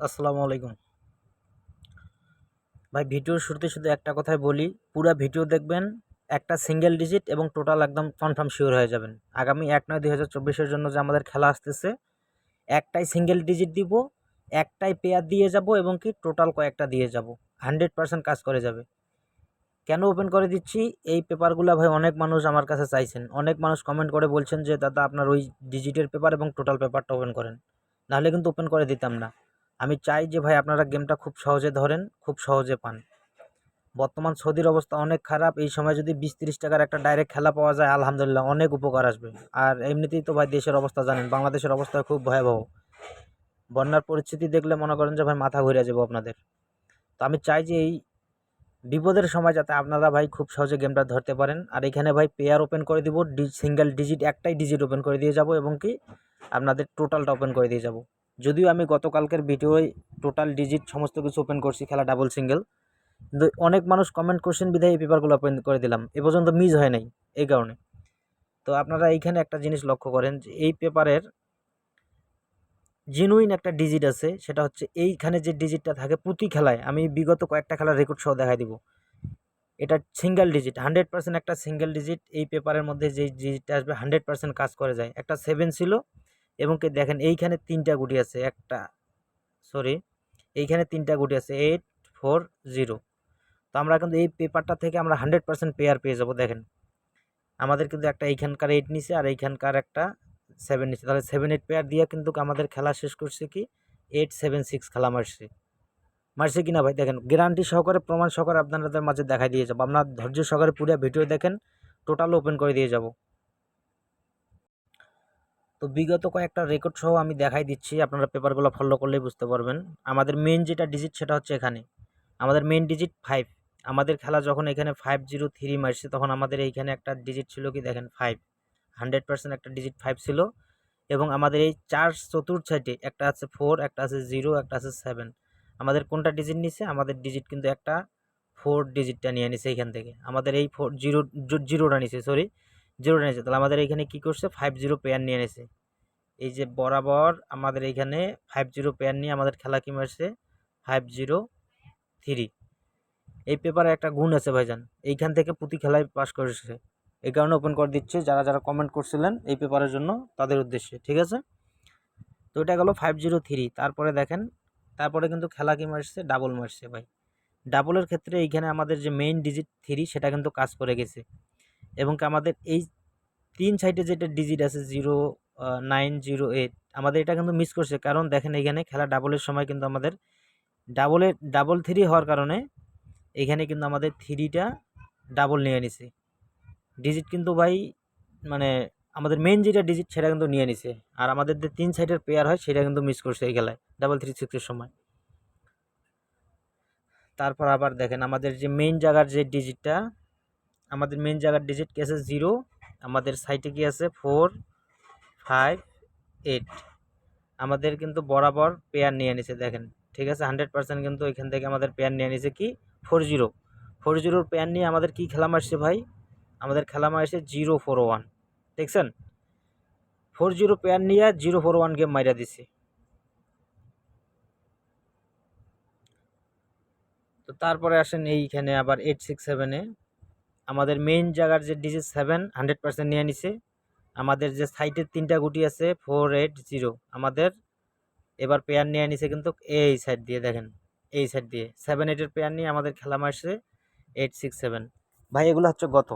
আসসালামু আলাইকুম ভাই। ভিডিওর শুরুতে শুধু একটা কথাই বলি, পুরো ভিডিও দেখবেন, একটা সিঙ্গেল ডিজিট এবং টোটাল একদম কনফার্ম শিওর হয়ে যাবেন। আগামী 1/9/2024 জন্য যে আমাদের খেলা আসতেছে, একটাই সিঙ্গেল ডিজিট দিব, একটাই পেয়ার দিয়ে যাব এবং কি টোটাল কয়েকটা দিয়ে যাব, 100% কাজ করে যাবে। কেন ওপেন করে দিচ্ছি, এই পেপারগুলো ভাই অনেক মানুষ আমার কাছে চাইছেন, অনেক মানুষ কমেন্ট করে বলছেন যে দাদা আপনার ওই ডিজিটের পেপার এবং টোটাল পেপারটা ওপেন করেন, নাহলে কিন্তু ওপেন করে দিতাম না। আমি চাই যে ভাই আপনারা গেমটা খুব সহজে ধরেন, খুব সহজে পান। বর্তমান সৌদির অবস্থা অনেক খারাপ, এই সময় যদি 20-30 টাকার একটা ডাইরেক্ট খেলা পাওয়া যায় আলহামদুলিল্লাহ অনেক উপকার আসবে। আর এমনিতেই তো ভাই দেশের অবস্থা জানেন, বাংলাদেশের অবস্থা খুব ভয়াবহ। বন্যার পরিস্থিতি দেখলে মনে করেন যে ভাই মাথা ঘুরে যাবে আপনাদের। তো আমি চাই যে এই বিপদের সময় যাতে আপনারা ভাই খুব সহজে গেমটা ধরতে পারেন। আর এখানে ভাই পেয়ার ওপেন করে দিব, সিঙ্গেল ডিজিট একটাই ডিজিট ওপেন করে দিয়ে যাব এবং কি আপনাদের টোটালটা ওপেন করে দিয়ে যাব। যদিও আমি গতকালকের ভিডিওয় টোটাল ডিজিট সমস্ত কিছু ওপেন করছি, খেলা ডাবল সিঙ্গেল, কিন্তু অনেক মানুষ কমেন্ট করছেন বিধায় এই পেপারগুলো ওপেন করে দিলাম, এ পর্যন্ত মিস হয় নাই এই কারণে। তো আপনারা এইখানে একটা জিনিস লক্ষ্য করেন যে এই পেপারের জেনুইন একটা ডিজিট আছে, সেটা হচ্ছে এইখানে যে ডিজিটটা থাকে প্রতি খেলায়, আমি বিগত কয়েকটা খেলার রেকর্ড সহ দেখাই দিব। এটা সিঙ্গেল ডিজিট 100%, একটা সিঙ্গেল ডিজিট এই পেপারের মধ্যে যে ডিজিটটা আসবে 100% কাজ করে যায়। একটা 7 ছিল এবং কি দেখেন এইখানে 3টা গুটি আছে, একটা সরি এইখানে 3টা গুটি আছে 840। তো আমরা কিন্তু এই পেপারটা থেকে আমরা 100% পেয়ার পেয়ে যাব। দেখেন আমাদের কিন্তু একটা এইখানকার 8 নিছে আর এইখানকার একটা 7 নিছে, তাহলে 7-8 পেয়ার দিয়ে কিন্তু আমাদের খেলা শেষ করছে কি 8-7-6 খেলা মারছে। মারছে কিনা ভাই দেখেন, গ্যারান্টি সহকারে প্রমাণ সহকারে আপনাদের মাঝে দেখাই দিয়ে যাবো। আপনার ধৈর্য সহকারে পুরো ভিডিও দেখেন, টোটাল ওপেন করে দিয়ে যাব। তো বিগত কয়েকটা রেকর্ড সহ আমি দেখাই দিচ্ছি, আপনারা পেপারগুলো ফলো করলেই বুঝতে পারবেন। আমাদের মেন যেটা ডিজিট সেটা হচ্ছে এখানে আমাদের মেন ডিজিট 5। আমাদের খেলা যখন এখানে 503 মারছে তখন আমাদের এইখানে একটা ডিজিট ছিল কি দেখেন 5, 100% একটা ডিজিট 5 ছিল। এবং আমাদের এই চার চতুর্থ সাইডে একটা আছে 4, একটা আছে 0, একটা আছে 7। আমাদের কোনটা ডিজিট নিছে, আমাদের ডিজিট কিন্তু একটা 4 ডিজিটটা নিয়ে নিছে এইখান থেকে, আমাদের এই জিরোটা নিছে, সরি জিরোটা নিছে। তাহলে আমাদের এইখানে কি করছে 50 পেয়ার নিয়ে নিছে। এই যে বরাবর আমাদের এইখানে 50 পেয়ার নিয়ে আমাদের খেলা কি মারছে 503। এই পেপারে একটা গুণ আছে ভাইজান, এইখান থেকে প্রতি খেলায় পাস করেছে, এই কারণে ওপেন করে দিচ্ছে যারা যারা কমেন্ট করছিলেন এই পেপারের জন্য তাদের উদ্দেশ্যে, ঠিক আছে। তো এটা গেল 503। তারপরে দেখেন, তারপরে কিন্তু খেলা কি মারছে ডাবল মারছে ভাই। ডাবলের ক্ষেত্রে এইখানে আমাদের যে মেইন ডিজিট 3 সেটা কিন্তু কাজ করে গেছে। এবং কি আমাদের এই 3 সাইডে যেটা ডিজিট আছে 0908, আমাদের এটা কিন্তু মিস করছে, কারণ দেখেন এইখানে খেলা ডাবলের সময় কিন্তু আমাদের ডাবল 3 হওয়ার কারণে এখানে কিন্তু আমাদের 3টা ডাবল নিয়ে নিছে ডিজিট কিন্তু ভাই, মানে আমাদের মেন যেটা ডিজিট সেটা কিন্তু নিয়ে নিছে। আর আমাদের যে 3 সাইডের পেয়ার হয় সেটা কিন্তু মিস করছে এই খেলায় ডাবল 36 এর সময়। তারপর আবার দেখেন আমাদের যে মেইন জায়গার যে ডিজিটটা, আমাদের মেইন জায়গার ডিজিট কি আছে 0, আমাদের সাইটে কি আছে 458। আমাদের কিন্তু বরাবর পেয়ার নিয়ে নিছে দেখেন, ঠিক আছে 100% কিন্তু এখান থেকে আমাদের পেয়ার নিয়ে নিছে কি 40 পেয়ার নিয়ে আমাদের কি খেলা মারছে ভাই, আমাদের খেলা মারছে 041। দেখছেন 40 পেয়ার নিয়ে 041 গেম মাইরা দিছে। তো তারপরে আসেন এইখানে আবার 867-এ আমাদের মেইন জায়গার যে ডিজিট 7 100% নিয়ে নিছে। আমাদের যে সাইটের 3টা গুটি আছে 480, আমাদের এবার পেয়ার নিয়ে নিছে কিন্তু এই সাইড দিয়ে, দেখেন এই সাইড দিয়ে 7-8-এর পেয়ার নিয়ে আমাদের খেলা মারছে 867। ভাই এগুলো হচ্ছে গত,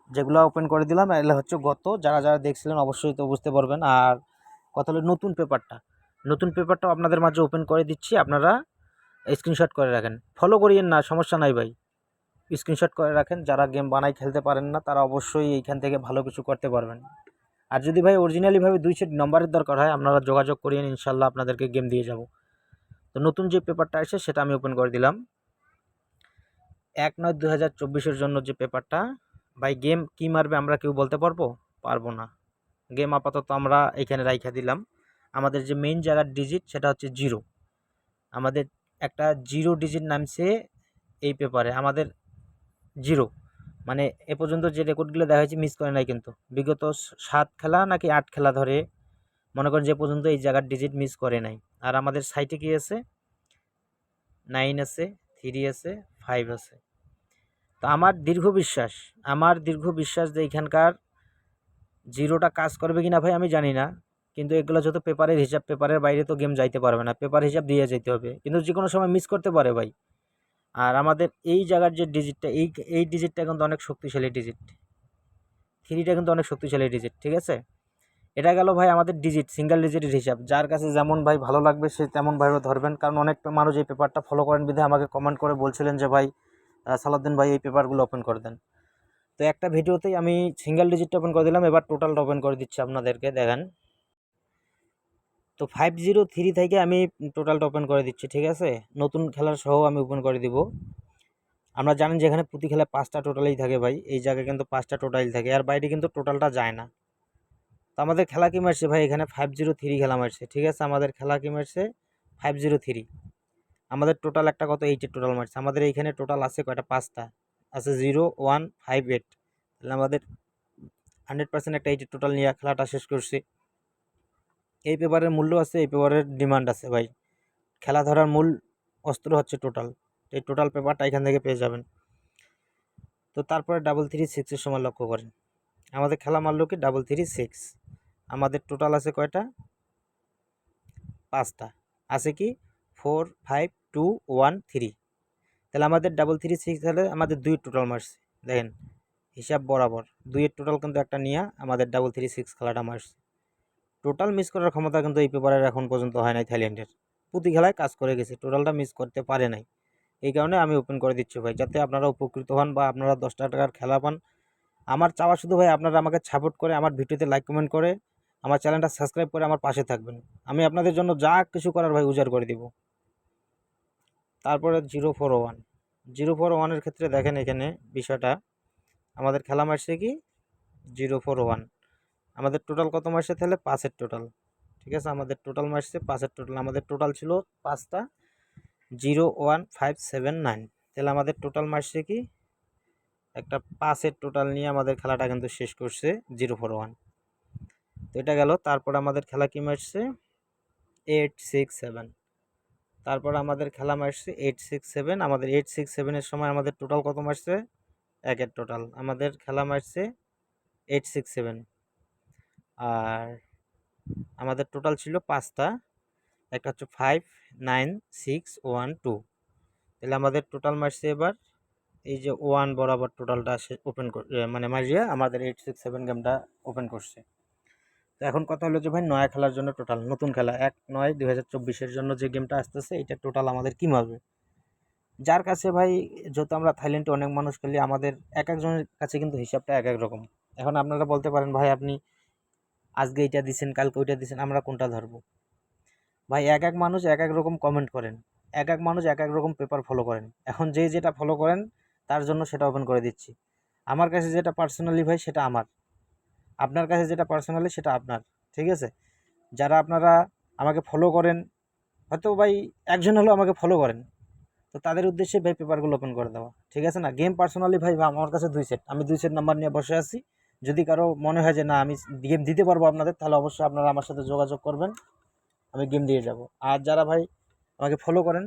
যেগুলো ওপেন করে দিলাম এগুলো হচ্ছে গত, যারা যারা দেখছিলেন অবশ্যই তো বুঝতে পারবেন। আর কথা হলো নতুন পেপারটাও আপনাদের মাঝে ওপেন করে দিচ্ছি, আপনারা স্ক্রিনশট করে রাখেন, ফলো করিয়েন না সমস্যা নাই ভাই, স্ক্রিনশট করে রাখেন। যারা গেম বানাই খেলতে পারেন না তারা অবশ্যই এইখান থেকে ভালো কিছু করতে পারবেন। আর যদি ভাই অরিজিনালিভাবে 2 সেট নম্বরের দরকার হয় আপনারা যোগাযোগ করিয়েন, ইনশাল্লাহ আপনাদেরকে গেম দিয়ে যাব। তো নতুন যে পেপারটা আসে সেটা আমি ওপেন করে দিলাম 1/9/2024 জন্য যে পেপারটা। ভাই গেম কি মারবে আমরা কেউ বলতে পারবো না। গেম আপাতত আমরা এখানে রাইখা দিলাম। আমাদের যে মেইন জায়গার ডিজিট সেটা হচ্ছে 0, আমাদের একটা 0 ডিজিট নামছে এই পেপারে, আমাদের 0 মানে এ পর্যন্ত যে রেকর্ডগুলো দেখা হয়েছে মিস করে নাই কিন্তু, বিগত 7 খেলা নাকি 8 খেলা ধরে মনে করেন যে পর্যন্ত এই জায়গার ডিজিট মিস করে নাই। আর আমাদের সাইটে কি আছে, 9 আছে, 3 আছে, 5 আছে। তো আমার দীর্ঘ বিশ্বাস যে এখানকার জিরোটা কাজ করবে কিনা ভাই আমি জানি না, কিন্তু এগুলো যত পেপারের হিসাব, পেপারের বাইরে তো গেম যাইতে পারবে না, পেপার হিসাব দিয়ে যেতে হবে, কিন্তু যে কোনো সময় মিস করতে পারে ভাই। আর আমাদের এই জায়গার যে ডিজিটটা, এই ডিজিটটা কিন্তু অনেক শক্তিশালী ডিজিট, 3টা কিন্তু অনেক শক্তিশালী ডিজিট, ঠিক আছে। এটা গেল ভাই আমাদের ডিজিট, সিঙ্গেল ডিজিটের হিসাব। যার কাছে যেমন ভাই ভালো লাগবে সে তেমনভাবে ধরবেন, কারণ অনেক মানুষ এই পেপারটা ফলো করেন বিধে আমাকে কমেন্ট করে বলছিলেন যে ভাই সালাউদ্দিন ভাই এই পেপারগুলো ওপেন করে দেন। তো একটা ভিডিওতেই আমি সিঙ্গেল ডিজিটটা ওপেন করে দিলাম, এবার টোটালটা ওপেন করে দিচ্ছি আপনাদেরকে দেখেন। তো 503 থেকে আমি টোটালটা ওপেন করে দিচ্ছি, ঠিক আছে। নতুন খেলার সহ আমি ওপেন করে দিব। আমরা জানেন যে এখানে প্রতি খেলায় 5টা টোটালই থাকে ভাই, এই জায়গায় কিন্তু 5টা টোটাল থাকে, আর বাইরে কিন্তু টোটালটা যায় না। তো আমাদের খেলা কি মারছে ভাই, এখানে 503 খেলা মারছে, ঠিক আছে। আমাদের খেলা কি মারছে 503। আমাদের টোটাল একটা কত 8 টোটাল মারছে। আমাদের এইখানে টোটাল আছে কয়টা, 5টা আছে, 0 1 5 8। তাহলে আমাদের 100% একটা 8 টোটাল নিয়ে খেলাটা শেষ করছি। এই পেপারের মূল্য আছে, এই পেপারের ডিমান্ড আছে ভাই। খেলা ধরার মূল অস্ত্র হচ্ছে টোটাল। এই টোটাল পেপারটা এখান থেকে পেয়ে যাবেন। তো তারপরে 336 সময় লক্ষ্য করেন, আমাদের খেলা মারল কি 336। আমাদের টোটাল আছে কয়টা, 5টা আছে কি 4 5 2 1 3। তাহলে আমাদের 336 হলে আমাদের 2 টোটাল মারছে। দেখেন হিসাব বরাবর 2-এর টোটাল কিন্তু একটা নিয়ে আমাদের 336 খেলাটা মারছে। টোটাল মিস করার ক্ষমতা কিন্তু এই পেপারের এখন পর্যন্ত হয় নাই থাইল্যান্ডের। প্রতি খেলায় কাজ করে গেছে, টোটালটা মিস করতে পারে নাই। এই কারণে আমি ওপেন করে দিচ্ছি ভাই, যাতে আপনারা উপকৃত হন বা আপনারা 10 টাকার খেলা পান। আমার চাওয়া শুধু ভাই আপনারা আমাকে সাপোর্ট করে, আমার ভিডিওতে লাইক কমেন্ট করে, আমার চ্যানেলটা সাবস্ক্রাইব করে আমার পাশে থাকবেন। আমি আপনাদের জন্য যা কিছু করার ভাই উজাড় করে দিব। তারপরে 041 ক্ষেত্রে দেখেন এখানে বিষয়টা, আমাদের খেলা মারছে কি 041। আমাদের টোটাল কত মারছে, তাহলে 5-এর টোটাল, ঠিক আছে। আমাদের টোটাল মারছে 5-এর টোটাল। আমাদের টোটাল ছিল 5টা, 01579। তাহলে আমাদের টোটাল মারছে কি একটা 5-এর টোটাল নিয়ে আমাদের খেলাটা কিন্তু শেষ করছে 041। তো এটা গেল। তারপর আমাদের খেলা কি মারছে 867। তারপর আমাদের খেলা মারছে 867। আমাদের 867-এর সময় আমাদের টোটাল কত মারছে, 1-এর টোটাল। আমাদের খেলা মারছে 867। আর আমাদের টোটাল ছিল 5টা, একটা হচ্ছে 59612। তাহলে আমাদের টোটাল মারছে এবার এই যে 1 বরাবর টোটালটা ওপেন মানে মারিয়া আমাদের 867 গেমটা ওপেন করছে। তো এখন কথা হলো যে ভাই নয়া খেলার জন্য টোটাল, নতুন খেলা 1/9/2024-এর জন্য যে গেমটা আসতেছে এটা টোটাল আমাদের কী মারবে। যার কাছে ভাই, যত আমরা থাইল্যান্ডে অনেক মানুষ খেলি, আমাদের এক একজনের কাছে কিন্তু হিসাবটা এক এক রকম। এখন আপনারা বলতে পারেন ভাই আপনি আজকে এইটা দিচ্ছেন কালকে ওইটা দিচ্ছেন, আমরা কোনটা ধরবো ভাই। এক এক মানুষ এক এক রকম কমেন্ট করেন, এক এক মানুষ এক এক রকম পেপার ফলো করেন। এখন যে যেটা ফলো করেন তার জন্য সেটা ওপেন করে দিচ্ছি। আমার কাছে যেটা পার্সোনালি ভাই সেটা আমার, আপনার কাছে যেটা পার্সোনালি সেটা আপনার, ঠিক আছে। যারা আপনারা আমাকে ফলো করেন, হয়তো ভাই একজন হলেও আমাকে ফলো করেন, তো তাদের উদ্দেশ্যে ভাই পেপারগুলো ওপেন করে দেওয়া, ঠিক আছে না। গেম পার্সোনালি ভাই আমার কাছে 2 সেট, আমি 2 সেট নাম্বার নিয়ে বসে আছি। যদি কারো মনে হয় যে না আমি গেম দিতে পারবো আপনাদের, তাহলে অবশ্যই আপনারা আমার সাথে যোগাযোগ করবেন, আমি গেম দিয়ে যাব। আর যারা ভাই আমাকে ফলো করেন,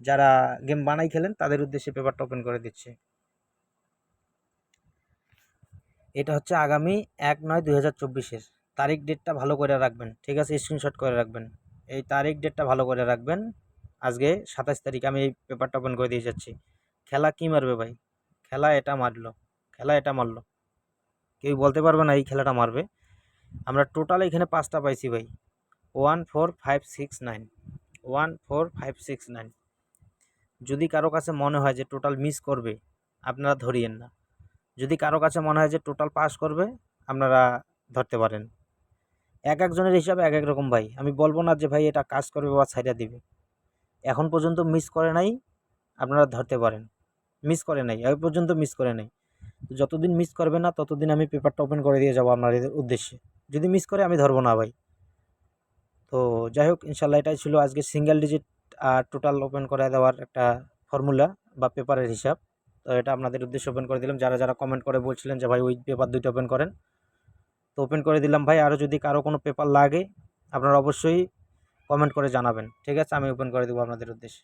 যারা গেম বানাই খেলেন, তাদের উদ্দেশ্যে পেপারটা ওপেন করে দিচ্ছি। এটা হচ্ছে আগামী 1/9/2024-এর তারিখ, ডেটটা ভালো করে রাখবেন, ঠিক আছে, স্ক্রিনশট করে রাখবেন। এই তারিখ ডেটটা ভালো করে রাখবেন। আজকে 27 তারিখ আমি এই পেপারটা ওপেন করে দিয়ে যাচ্ছি। খেলা কি মারবে ভাই, খেলা এটা মারলো, খেলা এটা মারলো, কেউ বলতে পারবে না এই খেলাটা মারবে। আমরা টোটাল এখানে 5টা পাইছি ভাই, 14569, 14569। যদি কারো কাছে মনে হয় যে টোটাল মিস করবে, আপনারা ধরিয়েন না। যদি কারো কাছে মনে হয় যে টোটাল পাস করবে, আপনারা ধরতে পারেন। এক একজনের হিসাবে এক এক রকম ভাই, আমি বলবো না যে ভাই এটা কাজ করবে বা ছাইড়া দিবে। এখন পর্যন্ত মিস করে নাই, আপনারা ধরতে পারেন। মিস করে নাই, এই পর্যন্ত মিস করে নাই। যতদিন মিস করবে না ততদিন আমি পেপারটা ওপেন করে দিয়ে যাবো আপনাদের উদ্দেশ্যে। যদি মিস করে আমি ধরবো না ভাই। তো যাই হোক, ইনশাল্লাহ এটাই ছিল আজকে সিঙ্গেল ডিজিট আর টোটাল ওপেন করে দেওয়ার একটা ফর্মুলা বা পেপারের হিসাব। তো এটা আপনাদের উদ্দেশ্যে ওপেন করে দিলাম, যারা যারা কমেন্ট করে বলছিলেন যে ভাই ওই পেপার 2টা ওপেন করেন, তো ওপেন করে দিলাম ভাই। আরও যদি কারো কোনো পেপার লাগে আপনারা অবশ্যই কমেন্ট করে জানাবেন। ঠিক আছে, আমি ওপেন করে দেবো আপনাদের উদ্দেশ্যে।